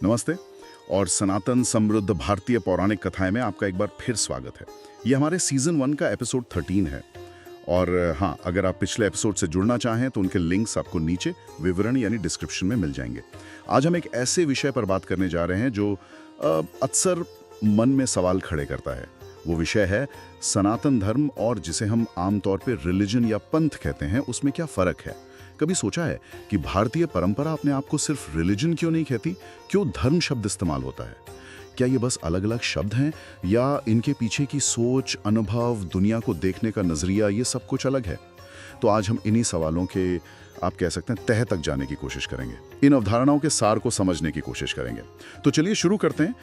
नमस्ते और सनातन समृद्ध भारतीय पौराणिक कथाएं में आपका एक बार फिर स्वागत है। ये हमारे सीजन 1 का एपिसोड 13 है। और हाँ, अगर आप पिछले एपिसोड से जुड़ना चाहें तो उनके लिंक्स आपको नीचे विवरण यानी डिस्क्रिप्शन में मिल जाएंगे। आज हम एक ऐसे विषय पर बात करने जा रहे हैं जो अक्सर मन में सवाल खड़े करता है। वो विषय है सनातन धर्म और जिसे हम आमतौर पर रिलीजन या पंथ कहते हैं, उसमें क्या फर्क है। कभी सोचा है कि भारतीय परंपरा अपने आप को सिर्फ रिलीजन क्यों नहीं कहती, क्यों धर्म शब्द इस्तेमाल होता है? क्या ये बस अलग अलग शब्द हैं या इनके पीछे की सोच, अनुभव, दुनिया को देखने का नजरिया, ये सब कुछ अलग है? तो आज हम इन्हीं सवालों के, आप कह सकते हैं, तह तक जाने की कोशिश करेंगे, इन अवधारणाओं के सार को समझने की कोशिश करेंगे। तो चलिए शुरू करते हैं।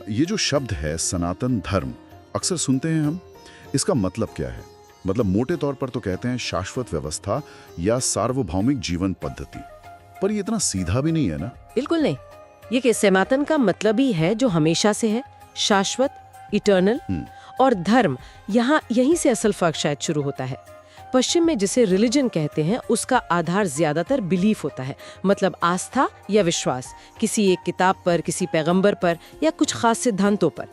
ये जो शब्द है सनातन धर्म, अक्सर सुनते हैं हम, इसका मतलब क्या है? मतलब मोटे तौर पर तो कहते हैं शाश्वत व्यवस्था या सार्वभौमिक जीवन पद्धति, पर ये इतना सीधा भी नहीं है ना। बिल्कुल नहीं। ये कि सनातन का मतलब ही है जो हमेशा से है, शाश्वत, इटर्नल। और धर्म, यहाँ यहीं से असल फर्क शायद शुरू होता है। पश्चिम में जिसे रिलीजन कहते हैं उसका आधार ज्यादातर बिलीफ होता है, मतलब आस्था या विश्वास किसी एक किताब पर, किसी पैगंबर पर या कुछ खास सिद्धांतों पर।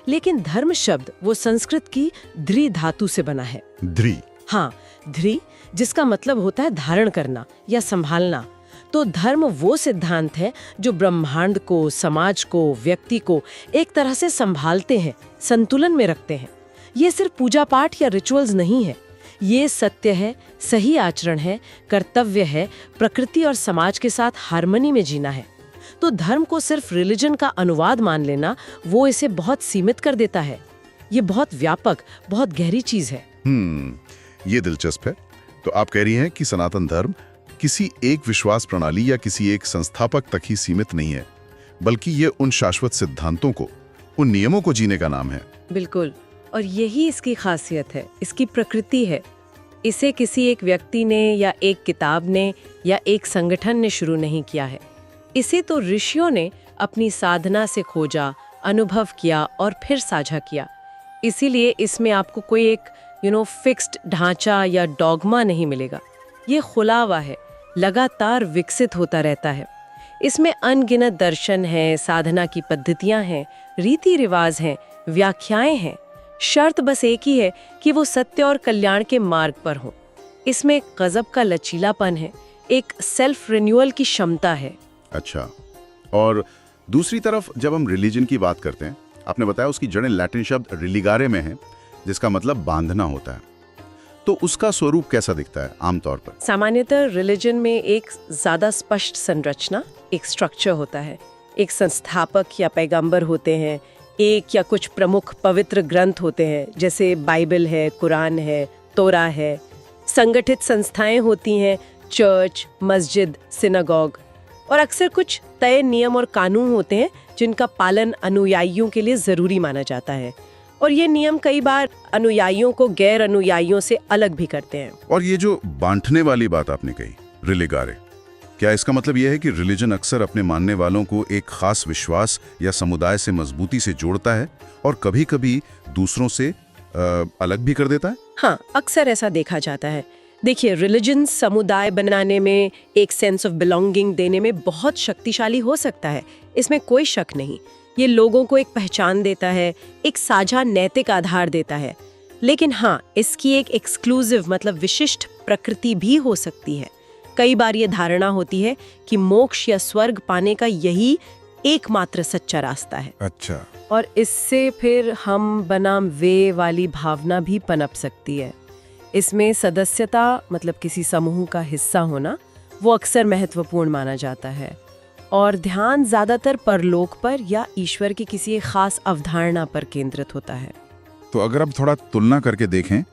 लेकिन धर्म शब्द वो संस्कृत की ध्री धातु से बना है। ध्री? हाँ, ध्री, जिसका मतलब होता है धारण करना या संभालना। तो धर्म वो सिद्धांत है जो ब्रह्मांड को, समाज को, व्यक्ति को एक तरह से संभालते हैं, संतुलन में रखते हैं। ये सिर्फ पूजा पाठ या रिचुअल्स नहीं है, ये सत्य है, सही आचरण है, कर्तव्य है, प्रकृति और समाज के साथ हार्मनी में जीना है। तो धर्म को सिर्फ रिलीजन का अनुवाद मान लेना, वो इसे बहुत सीमित कर देता है। ये बहुत व्यापक, बहुत गहरी चीज है। ये दिलचस्प है। तो आप कह रही हैं कि सनातन धर्म किसी एक विश्वास प्रणाली या किसी एक संस्थापक तक ही सीमित नहीं है, बल्कि ये उन शाश्वत सिद्धांतों को, उन नियमों को जीने का नाम है। बिल्कुल, और यही इसकी खासियत है, इसकी प्रकृति है। इसे किसी एक व्यक्ति ने या एक किताब ने या एक संगठन ने शुरू नहीं किया है। इसे तो ऋषियों ने अपनी साधना से खोजा, अनुभव किया और फिर साझा किया। इसीलिए इसमें आपको कोई एक फिक्स्ड ढांचा या डॉगमा नहीं मिलेगा। ये खुला हुआ है, लगातार विकसित होता रहता है। इसमें अनगिनत दर्शन हैं, साधना की पद्धतियां हैं, रीति रिवाज हैं, व्याख्याएं हैं। शर्त बस एक ही है कि वो सत्य और कल्याण के मार्ग पर हो। इसमें एक गजब का लचीलापन है, एक सेल्फ रिन्यूअल की क्षमता है। अच्छा, और दूसरी तरफ जब हम रिलीजन की बात करते हैं, आपने बताया उसकी जड़ें लैटिन शब्द रिलिगारे में हैं, जिसका मतलब बांधना होता है। तो उसका स्वरूप कैसा दिखता है आमतौर पर? सामान्यतः रिलीजन में एक ज्यादा स्पष्ट संरचना, एक स्ट्रक्चर होता है। एक संस्थापक या पैगंबर होते हैं, एक या कुछ प्रमुख पवित्र ग्रंथ होते हैं, जैसे बाइबल है, कुरान है, तोरा है। संगठित संस्थाएं होती हैं, चर्च, मस्जिद, सिनागॉग। और अक्सर कुछ तय नियम और कानून होते हैं जिनका पालन अनुयायियों के लिए जरूरी माना जाता है। और ये नियम कई बार अनुयायियों को गैर अनुयायियों से अलग भी करते हैं। और ये जो बांटने वाली बात आपने कही, रिलिगारे, क्या इसका मतलब यह है कि रिलीजन अक्सर अपने मानने वालों को एक खास विश्वास या समुदाय से मजबूती से जोड़ता है और कभी-कभी दूसरों से अलग भी कर देता है? हाँ, अक्सर ऐसा देखा जाता है। देखिए, रिलीजन समुदाय बनाने में, एक सेंस ऑफ बिलोंगिंग देने में बहुत शक्तिशाली हो सकता है, इसमें कोई शक नहीं। ये लोगों को एक पहचान देता है, एक साझा नैतिक आधार देता है। लेकिन हाँ, इसकी एक एक्सक्लूसिव, मतलब विशिष्ट प्रकृति भी हो सकती है। कई बार ये धारणा होती है कि मोक्ष या स्वर्ग पाने का यही एकमात्र सच्चा रास्ता है। अच्छा। और इससे फिर हम बनाम वे वाली भावना भी पनप सकती है। इसमें सदस्यता, मतलब किसी समूह का हिस्सा होना, वो अक्सर महत्वपूर्ण माना जाता है। और ध्यान ज्यादातर परलोक पर या ईश्वर की किसी एक खास अवधारणा पर केंद्रित होता है। तो अगर अब थोड़ा तुलना करके देखें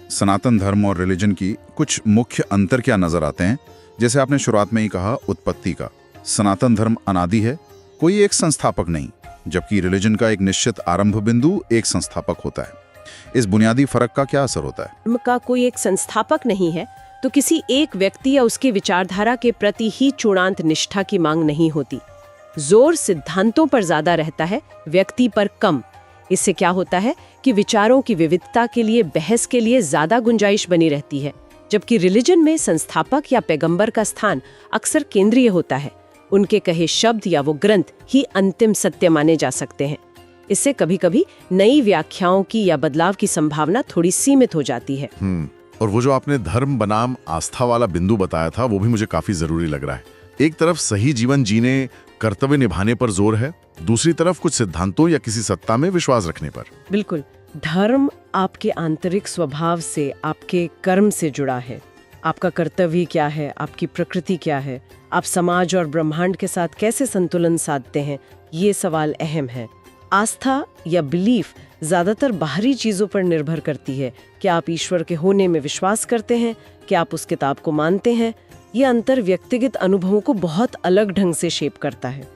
सनातन धर्म और रिलीजन की, कुछ मुख्य अंतर क्या नजर आते हैं? जैसे आपने शुरुआत में ही कहा, उत्पत्ति का। सनातन धर्म अनादि है, कोई एक संस्थापक नहीं, जबकि रिलीजन का एक निश्चित आरंभ बिंदु, एक संस्थापक होता है। इस बुनियादी फर्क का क्या असर होता है? धर्म का कोई एक संस्थापक नहीं है तो किसी एक व्यक्ति या उसकी विचारधारा के प्रति ही चूड़ांत निष्ठा की मांग नहीं होती। जोर सिद्धांतों पर ज्यादा रहता है, व्यक्ति पर कम। इससे क्या होता है कि विचारों की विविधता के लिए, बहस के लिए ज्यादा गुंजाइश बनी रहती है, जबकि रिलीजन में संस्थापक या पैगंबर का स्थान अक्सर केंद्रीय होता है उनके कहे शब्द या वो ग्रंथ ही अंतिम सत्य माने जा सकते हैं। इससे कभी-कभी नई व्याख्याओं की या बदलाव की संभावना थोड़ी सीमित हो जाती है। और वो जो आपने धर्म बनाम आस्था वाला बिंदु बताया था, वो भी मुझे काफी जरूरी लग रहा है। एक तरफ सही जीवन जीने, कर्तव्य निभाने पर जोर है, दूसरी तरफ कुछ सिद्धांतों या किसी सत्ता में विश्वास रखने पर। बिल्कुल, धर्म आपके आंतरिक स्वभाव से, आपके कर्म से जुड़ा है। आपका कर्तव्य क्या है, आपकी प्रकृति क्या है, आप समाज और ब्रह्मांड के साथ कैसे संतुलन साधते हैं, ये सवाल अहम है। आस्था या बिलीफ ज्यादातर बाहरी चीजों पर निर्भर करती है कि आप ईश्वर के होने में विश्वास करते हैं, कि आप उस किताब को मानते हैं। ये अंतर व्यक्तिगत अनुभवों को बहुत अलग ढंग से शेप करता है।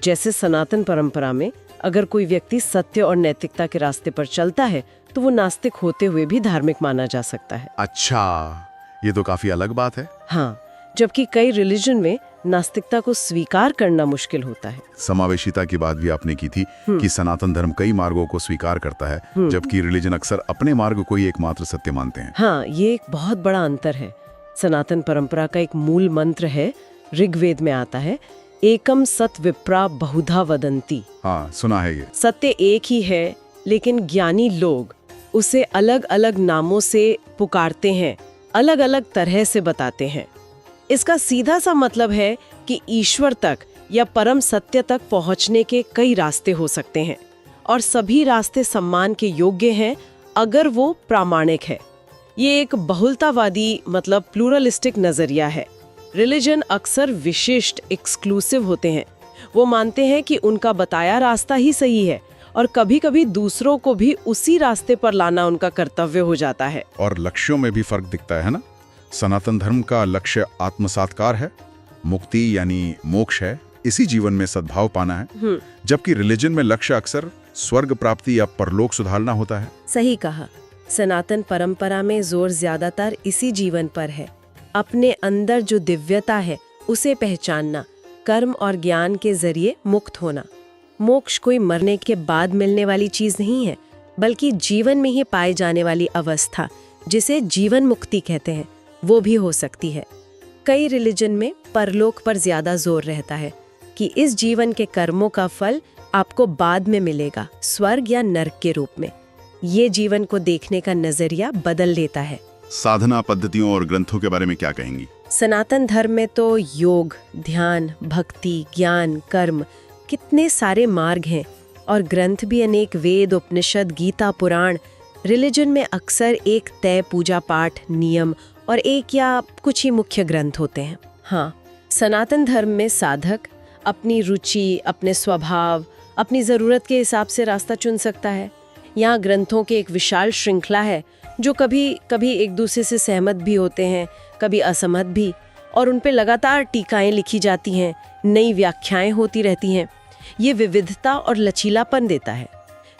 जैसे सनातन परंपरा में अगर कोई व्यक्ति सत्य और नैतिकता के रास्ते पर चलता है तो वो नास्तिक होते हुए भी धार्मिक माना जा सकता है। अच्छा, ये तो काफी अलग बात है। हाँ, जबकि कई रिलीजन में नास्तिकता को स्वीकार करना मुश्किल होता है। समावेशिता की बात भी आपने की थी कि सनातन धर्म कई मार्गों को स्वीकार करता है, जबकि रिलीजन अक्सर अपने मार्ग को ही एकमात्र सत्य मानते हैं। हाँ, ये एक बहुत बड़ा अंतर है। सनातन परंपरा का एक मूल मंत्र है, ऋग्वेद में आता है, एकम सत विप्रा बहुधा वदंती। हाँ, सुना है ये। सत्य एक ही है, लेकिन ज्ञानी लोग उसे अलग अलग नामों से पुकारते हैं, अलग अलग तरह से बताते हैं। इसका सीधा सा मतलब है कि ईश्वर तक या परम सत्य तक पहुंचने के कई रास्ते हो सकते हैं और सभी रास्ते सम्मान के योग्य हैं अगर वो प्रामाणिक है। ये एक बहुलतावादी मतलब प्लूरलिस्टिक नजरिया है। रिलीजन अक्सर विशिष्ट एक्सक्लूसिव होते हैं। वो मानते हैं कि उनका बताया रास्ता ही सही है और कभी-कभी दूसरों को भी उसी रास्ते पर लाना उनका कर्तव्य हो जाता है। और लक्ष्यों में भी फर्क दिखता है ना। सनातन धर्म का लक्ष्य आत्मसात्कार है, मुक्ति यानी मोक्ष है, इसी जीवन में सद्भाव पाना है, जबकि रिलीजन में लक्ष्य अक्सर स्वर्ग प्राप्ति या परलोक सुधारना होता है। सही कहा। सनातन परंपरा में जोर ज्यादातर इसी जीवन पर है, अपने अंदर जो दिव्यता है उसे पहचानना, कर्म और ज्ञान के जरिए मुक्त होना। मोक्ष कोई मरने के बाद मिलने वाली चीज नहीं है, बल्कि जीवन में ही पाए जाने वाली अवस्था, जिसे जीवन मुक्ति कहते हैं, वो भी हो सकती है। कई रिलीजन में परलोक पर ज्यादा जोर रहता है कि इस जीवन के कर्मों का फल आपको बाद में मिलेगा, स्वर्ग या नरक के रूप में। ये जीवन को देखने का नजरिया बदल देता है। साधना पद्धतियों और ग्रंथों के बारे में क्या कहेंगी? सनातन धर्म में तो योग, ध्यान, भक्ति, ज्ञान, कर्म, कितने सारे मार्ग हैं और ग्रंथ भी अनेक, वेद, उपनिषद, गीता, पुराण। रिलीजन में अक्सर एक तय पूजा पाठ नियम और एक या कुछ ही मुख्य ग्रंथ होते हैं। हाँ, सनातन धर्म में साधक अपनी रुचि, अपने स्वभाव, अपनी ज़रूरत के हिसाब से रास्ता चुन सकता है। यहाँ ग्रंथों की एक विशाल श्रृंखला है जो कभी कभी एक दूसरे से सहमत भी होते हैं, कभी असहमत भी, और उन पे लगातार टीकाएं लिखी जाती हैं, नई व्याख्याएं होती रहती हैं। ये विविधता और लचीलापन देता है।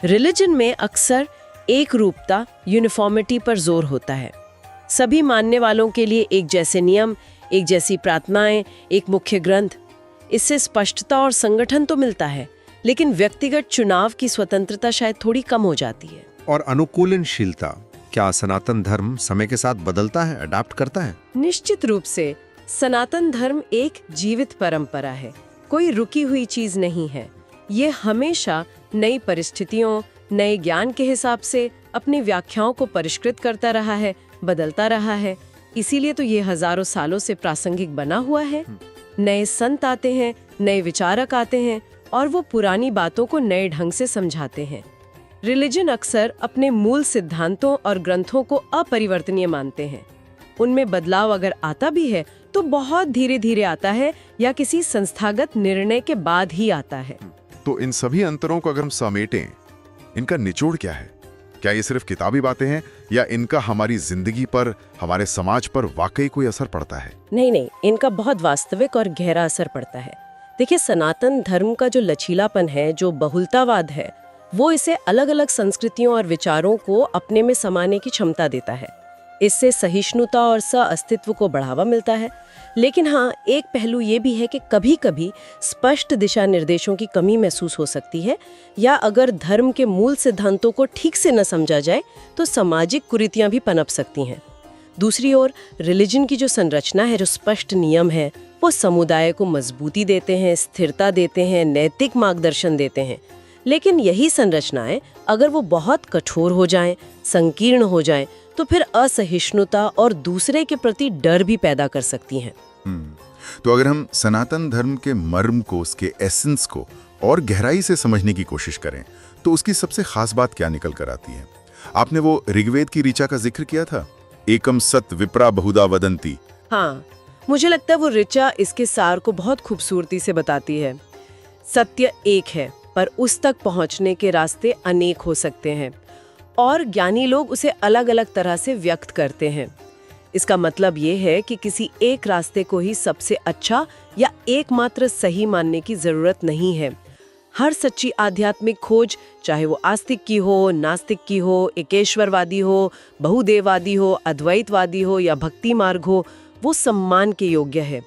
रिलीजन में अक्सर एक रूपता, यूनिफॉर्मिटी पर जोर होता है। सभी मानने वालों के लिए एक जैसे नियम, एक जैसी प्रार्थनाएं, एक मुख्य ग्रंथ। इससे स्पष्टता और संगठन तो मिलता है, लेकिन व्यक्तिगत चुनाव की स्वतंत्रता शायद थोड़ी कम हो जाती है। और अनुकूलनशीलता, क्या सनातन धर्म समय के साथ बदलता है, अडॉप्ट करता है? निश्चित रूप से सनातन धर्म एक जीवित परंपरा है, कोई रुकी हुई चीज नहीं है। ये हमेशा नई परिस्थितियों, नए ज्ञान के हिसाब से अपनी व्याख्याओं को परिष्कृत करता रहा है, बदलता रहा है। इसीलिए तो ये हजारों सालों से प्रासंगिक बना हुआ है। नए संत आते हैं, नए विचारक आते हैं और वो पुरानी बातों को नए ढंग से समझाते हैं। रिलीजन अक्सर अपने मूल सिद्धांतों और ग्रंथों को अपरिवर्तनीय मानते हैं। उनमें बदलाव अगर आता भी है तो बहुत धीरे धीरे आता है या किसी संस्थागत निर्णय के बाद ही आता है। तो इन सभी अंतरों को अगर हम समेटें, इनका निचोड़ क्या है? क्या ये सिर्फ किताबी बातें हैं या इनका हमारी जिंदगी पर, हमारे समाज पर वाकई कोई असर पड़ता है? नहीं, इनका बहुत वास्तविक और गहरा असर पड़ता है। देखिए, सनातन धर्म का जो लचीलापन है, जो बहुलतावाद है, वो इसे अलग अलग संस्कृतियों और विचारों को अपने में समाने की क्षमता देता है। इससे सहिष्णुता और सह-अस्तित्व को बढ़ावा मिलता है। लेकिन हाँ, एक पहलू ये भी है कि कभी-कभी स्पष्ट दिशा निर्देशों की कमी महसूस हो सकती है, या अगर धर्म के मूल सिद्धांतों को ठीक से न समझा जाए तो सामाजिक कुरीतियां भी पनप सकती हैं। दूसरी ओर रिलीजन की जो संरचना है, जो स्पष्ट नियम है, वो समुदाय को मजबूती देते हैं, स्थिरता देते हैं, नैतिक मार्गदर्शन देते हैं। लेकिन यही संरचनाएं अगर वो बहुत कठोर हो जाएं, संकीर्ण हो जाएं, तो फिर असहिष्णुता और दूसरे के प्रति डर भी पैदा कर सकती हैं। तो अगर हम सनातन धर्म के मर्म को, उसके एसेंस को और गहराई से समझने की कोशिश करें तो उसकी सबसे खास बात क्या निकल कर आती है? आपने वो ऋग्वेद की ऋचा का जिक्र किया था, एकम सत विप्रा बहुधा वदंती। हाँ, मुझे लगता है वो ऋचा इसके सार को बहुत खूबसूरती से बताती है। सत्य एक है, पर उस तक पहुंचने के रास्ते अनेक हो सकते हैं और ज्ञानी लोग उसे अलग अलग तरह से व्यक्त करते हैं। इसका मतलब ये है कि किसी एक रास्ते को ही सबसे अच्छा या एकमात्र सही मानने की जरूरत नहीं है। हर सच्ची आध्यात्मिक खोज, चाहे वो आस्तिक की हो, नास्तिक की हो, एकेश्वरवादी हो, बहुदेववादी हो, अद्वैतवादी हो या भक्ति मार्ग हो, वो सम्मान के योग्य है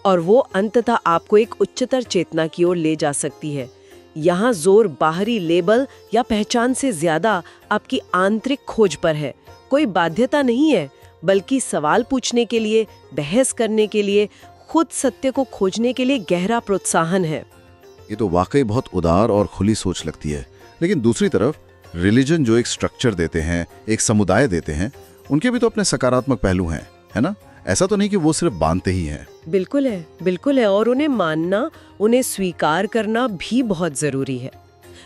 और वो अंततः आपको एक उच्चतर चेतना की ओर ले जा सकती है। यहाँ जोर बाहरी लेबल या पहचान से ज्यादा आपकी आंतरिक खोज पर है। कोई बाध्यता नहीं है, बल्कि सवाल पूछने के लिए, बहस करने के लिए, खुद सत्य को खोजने के लिए गहरा प्रोत्साहन है। ये तो वाकई बहुत उदार और खुली सोच लगती है। लेकिन दूसरी तरफ रिलीजन जो एक स्ट्रक्चर देते हैं, एक समुदाय देते हैं, उनके भी तो अपने सकारात्मक पहलू हैं, है ना? ऐसा तो नहीं कि वो सिर्फ बांधते ही हैं। बिल्कुल है, बिल्कुल है। और उन्हें मानना, उन्हें स्वीकार करना भी बहुत जरूरी है।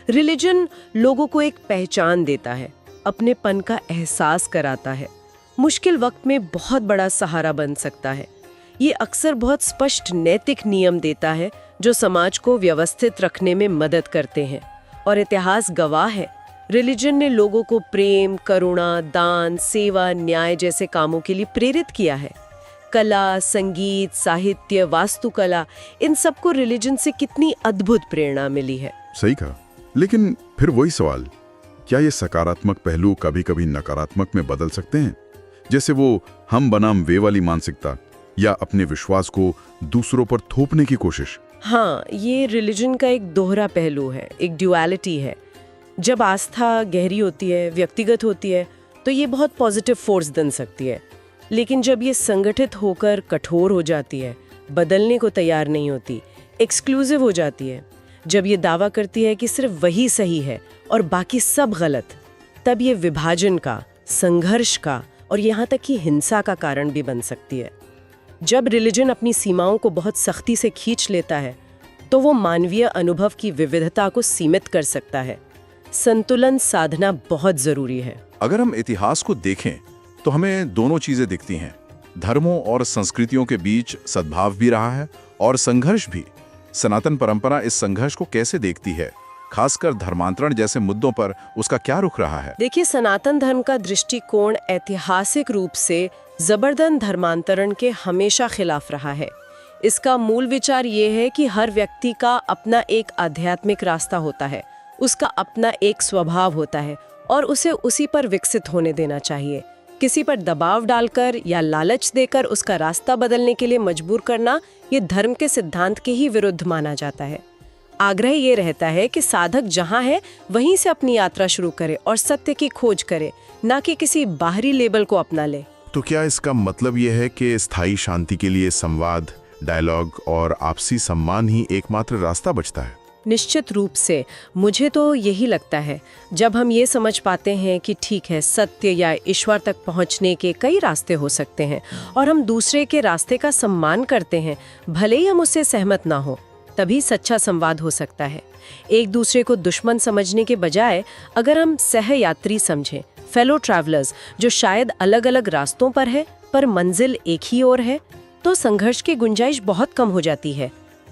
रिलीजन लोगों को एक पहचान देता है, अपनेपन का एहसास कराता है, मुश्किल वक्त में बहुत बड़ा सहारा बन सकता है। ये अक्सर बहुत स्पष्ट नैतिक नियम देता है जो समाज को व्यवस्थित रखने में मदद करते हैं। और इतिहास गवाह है, रिलीजन ने लोगों को प्रेम, करुणा, दान, सेवा, न्याय जैसे कामों के लिए प्रेरित किया है। कला, संगीत, साहित्य, वास्तुकला, इन सबको रिलीजन से कितनी अद्भुत प्रेरणा मिली है। सही कहा। लेकिन फिर वही सवाल, क्या ये सकारात्मक पहलू कभी कभी नकारात्मक में बदल सकते हैं? जैसे वो हम बनाम वे वाली मानसिकता या अपने विश्वास को दूसरों पर थोपने की कोशिश। हाँ, ये रिलीजन का एक दोहरा पहलू है, एक ड्युअलिटी है। जब आस्था गहरी होती है, व्यक्तिगत होती है, तो ये बहुत पॉजिटिव फोर्स बन सकती है। लेकिन जब ये संगठित होकर कठोर हो जाती है, बदलने को तैयार नहीं होती, एक्सक्लूसिव हो जाती है, जब ये दावा करती है कि सिर्फ वही सही है और बाकी सब गलत, तब ये विभाजन का, संघर्ष का और यहाँ तक कि हिंसा का कारण भी बन सकती है। जब रिलीजन अपनी सीमाओं को बहुत सख्ती से खींच लेता है, तो वो मानवीय अनुभव की विविधता को सीमित कर सकता है। संतुलन साधना बहुत जरूरी है। अगर हम इतिहास को देखें तो हमें दोनों चीजें दिखती हैं। धर्मों और संस्कृतियों के बीच सद्भाव भी रहा है और संघर्ष भी। सनातन परंपरा इस संघर्ष को कैसे देखती है, खासकर धर्मांतरण जैसे मुद्दों पर उसका क्या रुख रहा है? देखिए, सनातन धर्म का दृष्टिकोण ऐतिहासिक रूप से जबरदस्त धर्मांतरण के हमेशा खिलाफ रहा है। इसका मूल विचार ये है कि हर व्यक्ति का अपना एक आध्यात्मिक रास्ता होता है, उसका अपना एक स्वभाव होता है और उसे उसी पर विकसित होने देना चाहिए। किसी पर दबाव डालकर या लालच देकर उसका रास्ता बदलने के लिए मजबूर करना, ये धर्म के सिद्धांत के ही विरुद्ध माना जाता है। आग्रह ये रहता है कि साधक जहाँ है वहीं से अपनी यात्रा शुरू करे और सत्य की खोज करे, ना कि किसी बाहरी लेबल को अपना ले। तो क्या इसका मतलब यह है कि स्थायी शांति के लिए संवाद, डायलॉग और आपसी सम्मान ही एकमात्र रास्ता बचता है? निश्चित रूप से, मुझे तो यही लगता है। जब हम ये समझ पाते हैं कि ठीक है, सत्य या ईश्वर तक पहुंचने के कई रास्ते हो सकते हैं और हम दूसरे के रास्ते का सम्मान करते हैं, भले ही हम उससे सहमत ना हो, तभी सच्चा संवाद हो सकता है। एक दूसरे को दुश्मन समझने के बजाय अगर हम सहयात्री समझें, फेलो ट्रैवलर्स, जो शायद अलग अलग रास्तों पर है पर मंजिल एक ही ओर है, तो संघर्ष की गुंजाइश बहुत कम हो जाती है।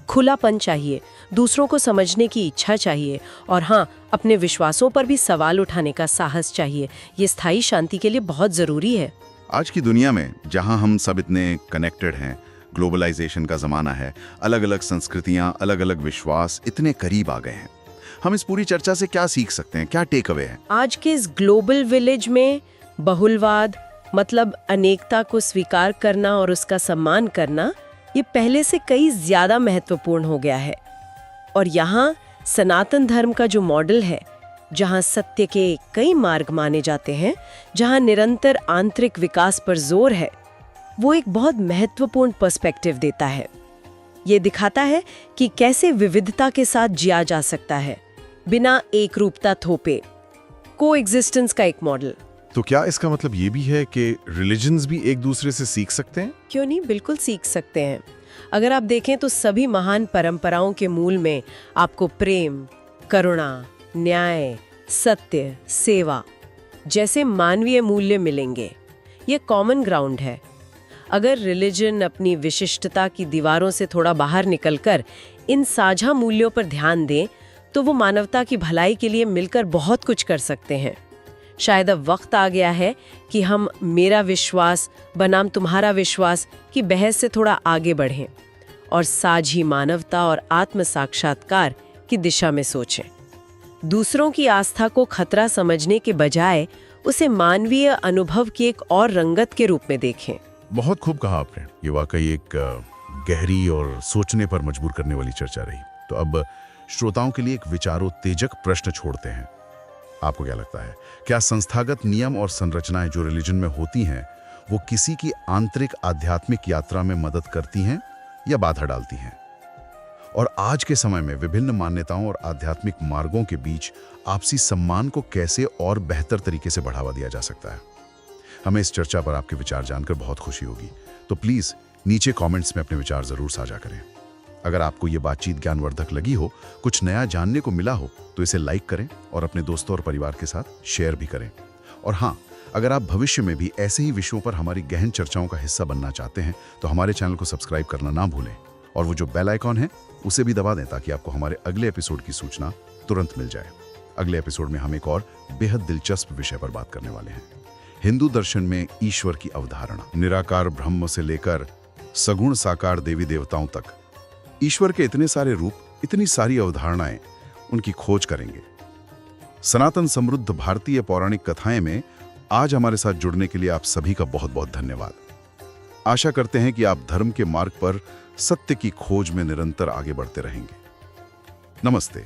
खुलापन चाहिए, दूसरों को समझने की इच्छा चाहिए और हाँ, अपने विश्वासों पर भी सवाल उठाने का साहस चाहिए। ये स्थायी शांति के लिए बहुत जरूरी है। आज की दुनिया में जहां हम सब इतने कनेक्टेड हैं, ग्लोबलाइजेशन का जमाना है, अलग अलग संस्कृतियां, अलग अलग विश्वास इतने करीब आ गए हैं, हम इस पूरी चर्चा से क्या सीख सकते हैं, क्या टेक अवे है? आज के इस ग्लोबल विलेज में बहुलवाद, मतलब अनेकता को स्वीकार करना और उसका सम्मान करना, ये पहले से कई ज्यादा महत्वपूर्ण हो गया है। और यहाँ सनातन धर्म का जो मॉडल है, जहाँ सत्य के कई मार्ग माने जाते हैं, जहाँ निरंतर आंतरिक विकास पर जोर है, वो एक बहुत महत्वपूर्ण पर्सपेक्टिव देता है। ये दिखाता है कि कैसे विविधता के साथ जिया जा सकता है बिना एक रूपता थोपे। कोएग्जिस्टेंस का एक मॉडल। तो क्या इसका मतलब ये भी है कि रिलीजन्स भी एक दूसरे से सीख सकते हैं? क्यों नहीं, बिल्कुल सीख सकते हैं। अगर आप देखें तो सभी महान परंपराओं के मूल में आपको प्रेम, करुणा, न्याय, सत्य, सेवा जैसे मानवीय मूल्य मिलेंगे। ये कॉमन ग्राउंड है। अगर रिलीजन अपनी विशिष्टता की दीवारों से थोड़ा बाहर निकलकर इन साझा मूल्यों पर ध्यान दें तो वो मानवता की भलाई के लिए मिलकर बहुत कुछ कर सकते हैं। शायद अब वक्त आ गया है कि हम मेरा विश्वास बनाम तुम्हारा विश्वास की बहस से थोड़ा आगे बढ़ें और साझी मानवता और आत्म साक्षात्कार की दिशा में सोचें। दूसरों की आस्था को खतरा समझने के बजाय उसे मानवीय अनुभव की एक और रंगत के रूप में देखें। बहुत खूब कहा आपने। ये वाकई एक गहरी और सोचने पर मजबूर करने वाली चर्चा रही। तो अब श्रोताओं के लिए एक विचारोत्तेजक प्रश्न छोड़ते हैं। आपको क्या लगता है, क्या संस्थागत नियम और संरचनाएं जो रिलीजन में होती हैं वो किसी की आंतरिक आध्यात्मिक यात्रा में मदद करती हैं या बाधा डालती हैं? और आज के समय में विभिन्न मान्यताओं और आध्यात्मिक मार्गों के बीच आपसी सम्मान को कैसे और बेहतर तरीके से बढ़ावा दिया जा सकता है? हमें इस चर्चा पर आपके विचार जानकर बहुत खुशी होगी। तो प्लीज नीचे कमेंट्स में अपने विचार जरूर साझा करें। अगर आपको ये बातचीत ज्ञानवर्धक लगी हो, कुछ नया जानने को मिला हो, तो इसे लाइक करें और अपने दोस्तों और परिवार के साथ शेयर भी करें। और हाँ, अगर आप भविष्य में भी ऐसे ही विषयों पर हमारी गहन चर्चाओं का हिस्सा बनना चाहते हैं तो हमारे चैनल को सब्सक्राइब करना ना भूलें और वो जो बेल आइकॉन है उसे भी दबा दें ताकि आपको हमारे अगले एपिसोड की सूचना तुरंत मिल जाए। अगले एपिसोड में हम एक और बेहद दिलचस्प विषय पर बात करने वाले हैं। हिंदू दर्शन में ईश्वर की अवधारणा, निराकार ब्रह्म से लेकर सगुण साकार देवी देवताओं तक ईश्वर के इतने सारे रूप, इतनी सारी अवधारणाएं, उनकी खोज करेंगे। सनातन समृद्ध भारतीय पौराणिक कथाएं में आज हमारे साथ जुड़ने के लिए आप सभी का बहुत बहुत धन्यवाद। आशा करते हैं कि आप धर्म के मार्ग पर सत्य की खोज में निरंतर आगे बढ़ते रहेंगे। नमस्ते।